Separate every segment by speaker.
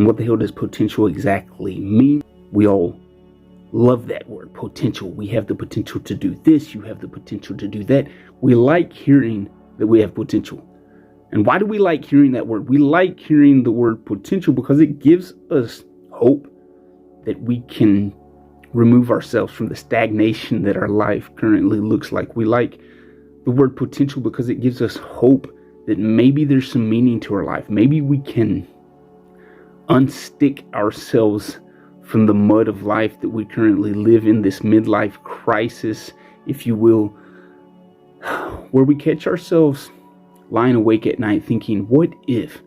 Speaker 1: And what the hell does potential exactly mean? We all love that word, potential. We have the potential to do this. You have the potential to do that. We like hearing that we have potential. And why do we like hearing that word? We like hearing the word potential because it gives us hope that we can remove ourselves from the stagnation that our life currently looks like. We like the word potential because it gives us hope that maybe there's some meaning to our life. Maybe we can unstick ourselves from the mud of life that we currently live in, this midlife crisis, if you will, where we catch ourselves lying awake at night thinking, what if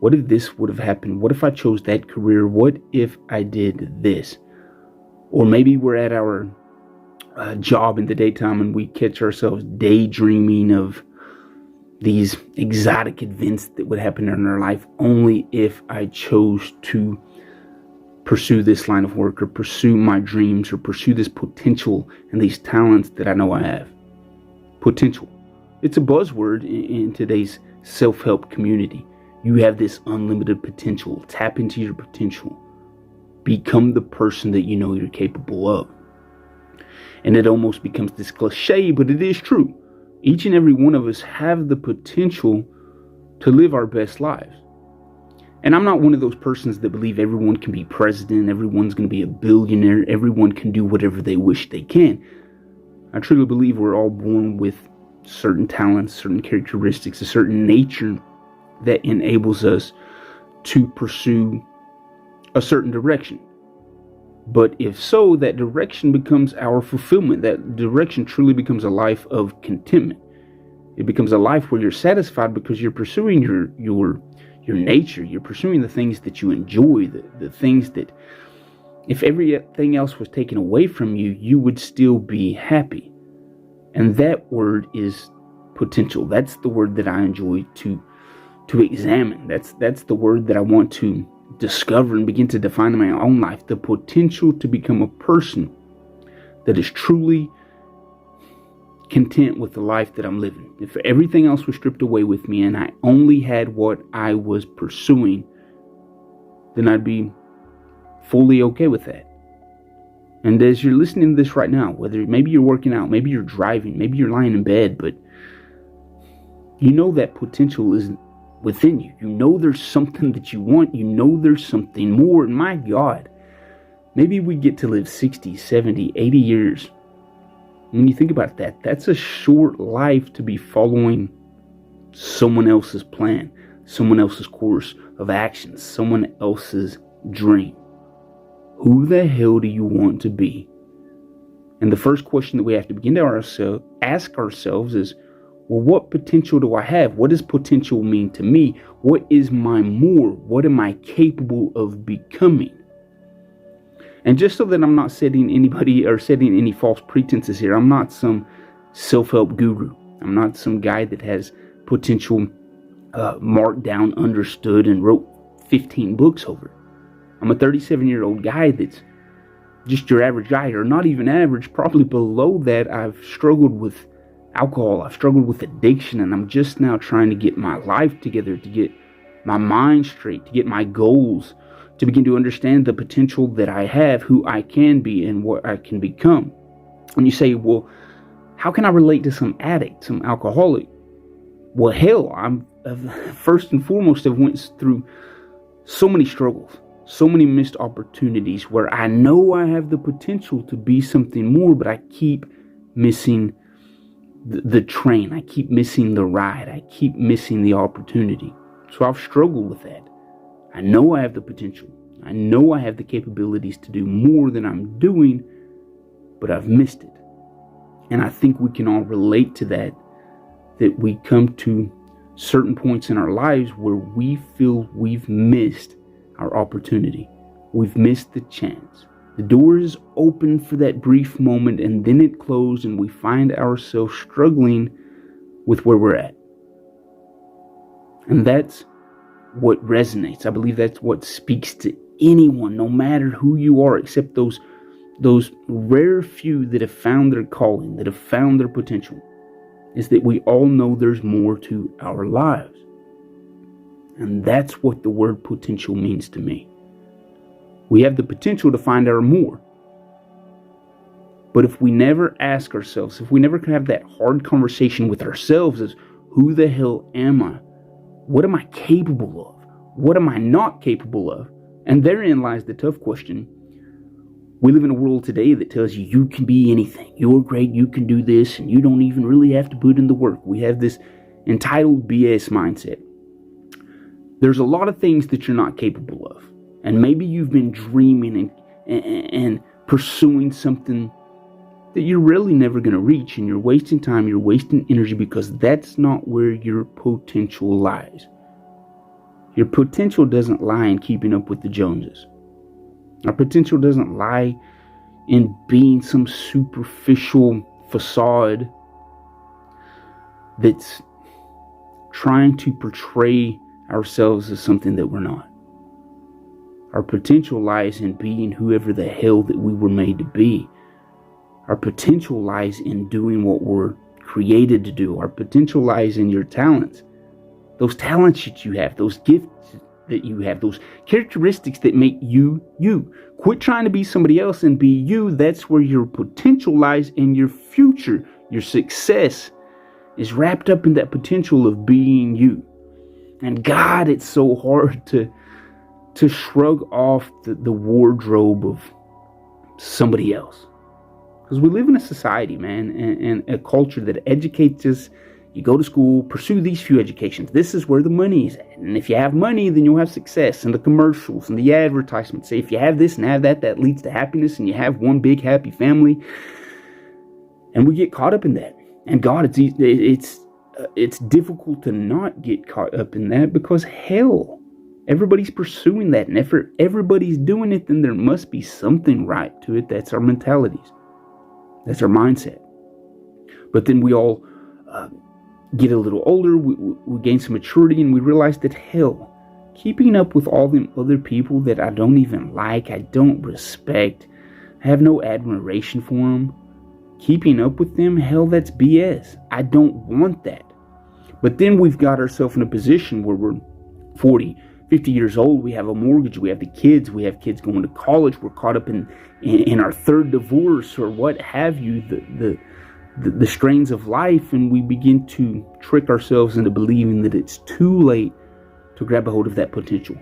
Speaker 1: this would have happened? What if I chose that career? What if I did this? Or maybe we're at our job in the daytime and we catch ourselves daydreaming of these exotic events that would happen in our life only if I chose to pursue this line of work or pursue my dreams or pursue this potential and these talents that I know I have. Potential. It's a buzzword in today's self-help community. You have this unlimited potential. Tap into your potential. Become the person that you know you're capable of. And it almost becomes this cliche, but it is true. Each and every one of us have the potential to live our best lives. And I'm not one of those persons that believe everyone can be president, everyone's going to be a billionaire, everyone can do whatever they wish they can. I truly believe we're all born with certain talents, certain characteristics, a certain nature that enables us to pursue a certain direction. But if so, that direction becomes our fulfillment. That direction truly becomes a life of contentment. It becomes a life where you're satisfied because you're pursuing your nature. You're pursuing the things that you enjoy, the things that if everything else was taken away from you, you would still be happy. And that word is potential. That's the word that I enjoy to examine. That's the word that I want to discover and begin to define in my own life. The potential to become a person that is truly content with the life that I'm living. If everything else was stripped away with me and I only had what I was pursuing, then I'd be fully okay with that. And as you're listening to this right now, whether maybe you're working out, maybe you're driving, maybe you're lying in bed, but you know that potential is within you. You know there's something that you want. You know there's something more. And my God, maybe we get to live 60, 70, 80 years. When you think about that, that's a short life to be following someone else's plan, someone else's course of action, someone else's dream. Who the hell do you want to be? And the first question that we have to begin to ask ourselves is, well, what potential do I have? What does potential mean to me? What is my more? What am I capable of becoming? And just so that I'm not setting anybody or setting any false pretenses here, I'm not some self-help guru. I'm not some guy that has potential marked down, understood, and wrote 15 books over it. I'm a 37-year-old guy that's just your average guy, or not even average, probably below that. I've struggled with alcohol. I've struggled with addiction, and I'm just now trying to get my life together, to get my mind straight, to get my goals, to begin to understand the potential that I have, who I can be, and what I can become. And you say, well, how can I relate to some addict, some alcoholic? Well, hell, I've first and foremost, I've went through so many struggles, so many missed opportunities where I know I have the potential to be something more, but I keep missing the train. I keep missing the ride. I keep missing the opportunity. So I've struggled with that. I know I have the potential. I know I have the capabilities to do more than I'm doing, but I've missed it. And I think we can all relate to that we come to certain points in our lives where we feel we've missed our opportunity. We've missed the chance. The door is open for that brief moment, and then it closed, and we find ourselves struggling with where we're at. And that's what resonates. I believe that's what speaks to anyone, no matter who you are, except those rare few that have found their calling, that have found their potential, is that we all know there's more to our lives. And that's what the word potential means to me. We have the potential to find our more. But if we never ask ourselves, if we never can have that hard conversation with ourselves as, who the hell am I? What am I capable of? What am I not capable of? And therein lies the tough question. We live in a world today that tells you you can be anything. You're great, you can do this, and you don't even really have to put in the work. We have this entitled BS mindset. There's a lot of things that you're not capable of. And maybe you've been dreaming and pursuing something that you're really never going to reach, and you're wasting time, you're wasting energy, because that's not where your potential lies. Your potential doesn't lie in keeping up with the Joneses. Our potential doesn't lie in being some superficial facade that's trying to portray ourselves as something that we're not. Our potential lies in being whoever the hell that we were made to be. Our potential lies in doing what we're created to do. Our potential lies in your talents. Those talents that you have, those gifts that you have, those characteristics that make you, you. Quit trying to be somebody else and be you. That's where your potential lies, and your future, your success is wrapped up in that potential of being you. And God, it's so hard to shrug off the wardrobe of somebody else. Because we live in a society, man, and a culture that educates us. You go to school, pursue these few educations. This is where the money is at. And if you have money, then you'll have success. And the commercials and the advertisements say, if you have this and have that, that leads to happiness. And you have one big happy family. And we get caught up in that. And God, it's difficult to not get caught up in that, because hell, everybody's pursuing that. And if everybody's doing it, then there must be something right to it. That's our mentalities. That's our mindset. But then we all get a little older, we gain some maturity, and we realize that hell, keeping up with all them other people that I don't even like, I don't respect, I have no admiration for them, keeping up with them, hell, that's BS. I don't want that. But then we've got ourselves in a position where we're 40, 50 years old, we have a mortgage, we have the kids, we have kids going to college, we're caught up in our third divorce or what have you, the strains of life, and we begin to trick ourselves into believing that it's too late to grab a hold of that potential,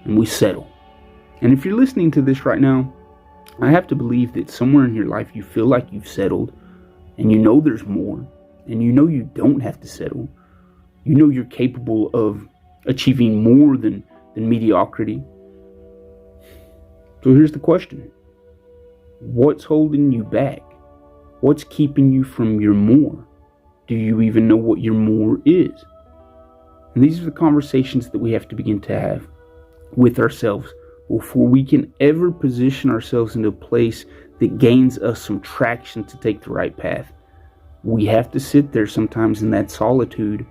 Speaker 1: and we settle. And if you're listening to this right now, I have to believe that somewhere in your life you feel like you've settled, and you know there's more, and you know you don't have to settle. You know you're capable of achieving more than mediocrity. So here's the question. What's holding you back? What's keeping you from your more? Do you even know what your more is? And these are the conversations that we have to begin to have with ourselves before we can ever position ourselves into a place that gains us some traction to take the right path. We have to sit there sometimes in that solitude.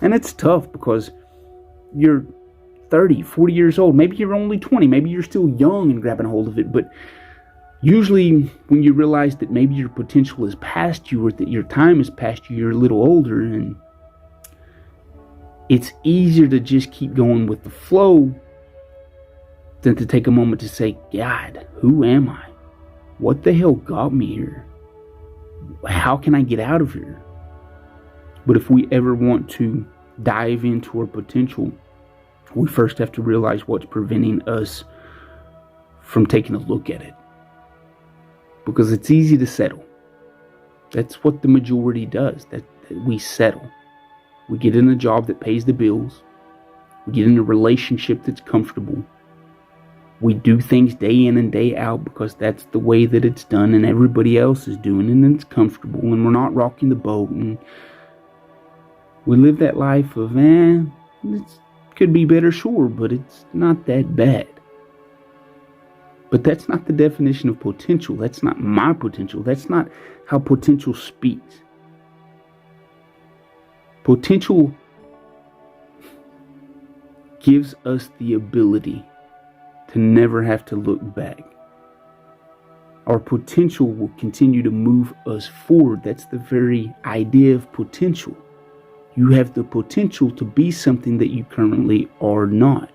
Speaker 1: And it's tough because you're 30, 40 years old. Maybe you're only 20. Maybe you're still young and grabbing a hold of it. But usually when you realize that maybe your potential is past you, or that your time is past you, you're a little older, and it's easier to just keep going with the flow than to take a moment to say, God, who am I? What the hell got me here? How can I get out of here? But if we ever want to dive into our potential, we first have to realize what's preventing us from taking a look at it. Because it's easy to settle. That's what the majority does. That we settle. We get in a job that pays the bills. We get in a relationship that's comfortable. We do things day in and day out because that's the way that it's done, and everybody else is doing it, and it's comfortable, and we're not rocking the boat, and we live that life of, it could be better, sure, but it's not that bad. But that's not the definition of potential. That's not my potential. That's not how potential speaks. Potential gives us the ability to never have to look back. Our potential will continue to move us forward. That's the very idea of potential. You have the potential to be something that you currently are not.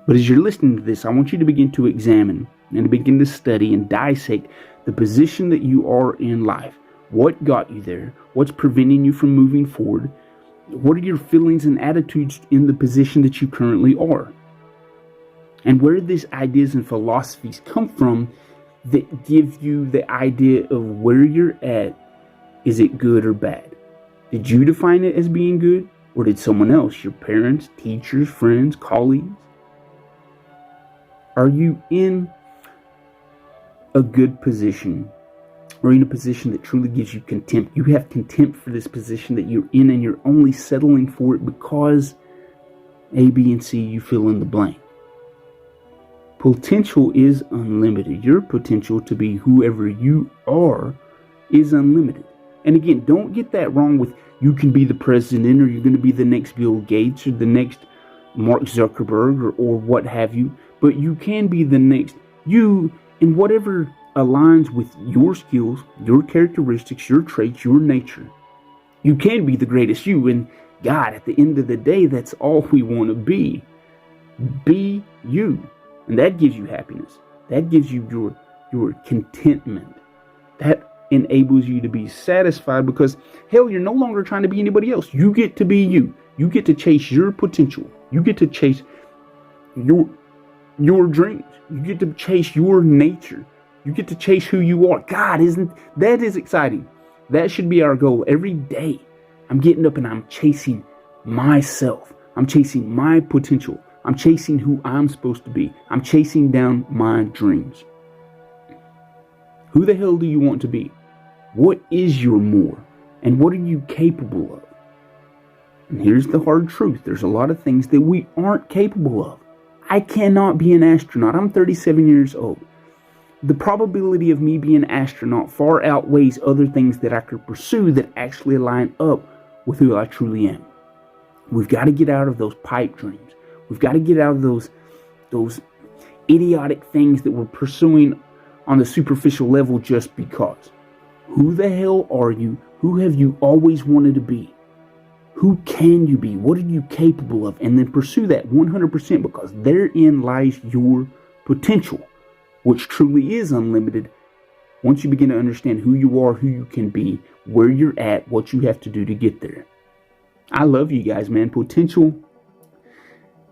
Speaker 1: But as you're listening to this, I want you to begin to examine and to begin to study and dissect the position that you are in life. What got you there? What's preventing you from moving forward? What are your feelings and attitudes in the position that you currently are? And where these ideas and philosophies come from that give you the idea of where you're at, is it good or bad? Did you define it as being good? Or did someone else, your parents, teachers, friends, colleagues? Are you in a good position? Or in a position that truly gives you contempt? You have contempt for this position that you're in, and you're only settling for it because A, B, and C, you fill in the blank. Potential is unlimited. Your potential to be whoever you are is unlimited. And again, don't get that wrong with you can be the president, or you're going to be the next Bill Gates or the next Mark Zuckerberg or what have you. But you can be the next you in whatever aligns with your skills, your characteristics, your traits, your nature. You can be the greatest you. And God, at the end of the day, that's all we want to be. Be you. And that gives you happiness. That gives you your contentment. That enables you to be satisfied because, hell, you're no longer trying to be anybody else. You get to be you. You get to chase your potential. You get to chase your dreams. You get to chase your nature. You get to chase who you are. God, that is exciting. That should be our goal every day. I'm getting up and I'm chasing myself. I'm chasing my potential. I'm chasing who I'm supposed to be. I'm chasing down my dreams. Who the hell do you want to be? What is your more? And what are you capable of? And here's the hard truth. There's a lot of things that we aren't capable of. I cannot be an astronaut. I'm 37 years old. The probability of me being an astronaut far outweighs other things that I could pursue that actually line up with who I truly am. We've got to get out of those pipe dreams. We've got to get out of those idiotic things that we're pursuing on the superficial level just because. Who the hell are you? Who have you always wanted to be? Who can you be? What are you capable of? And then pursue that 100% because therein lies your potential, which truly is unlimited once you begin to understand who you are, who you can be, where you're at, what you have to do to get there. I love you guys, man. Potential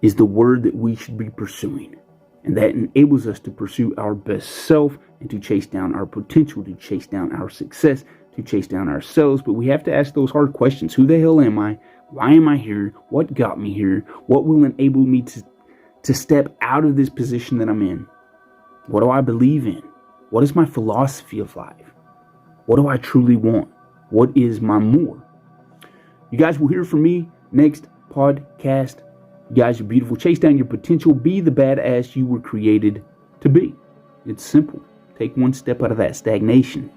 Speaker 1: is the word that we should be pursuing. And that enables us to pursue our best self and to chase down our potential, to chase down our success, to chase down ourselves. But we have to ask those hard questions. Who the hell am I? Why am I here? What got me here? What will enable me to step out of this position that I'm in? What do I believe in? What is my philosophy of life? What do I truly want? What is my more? You guys will hear from me next podcast. You guys are beautiful. Chase down your potential. Be the badass you were created to be. It's simple. Take one step out of that stagnation.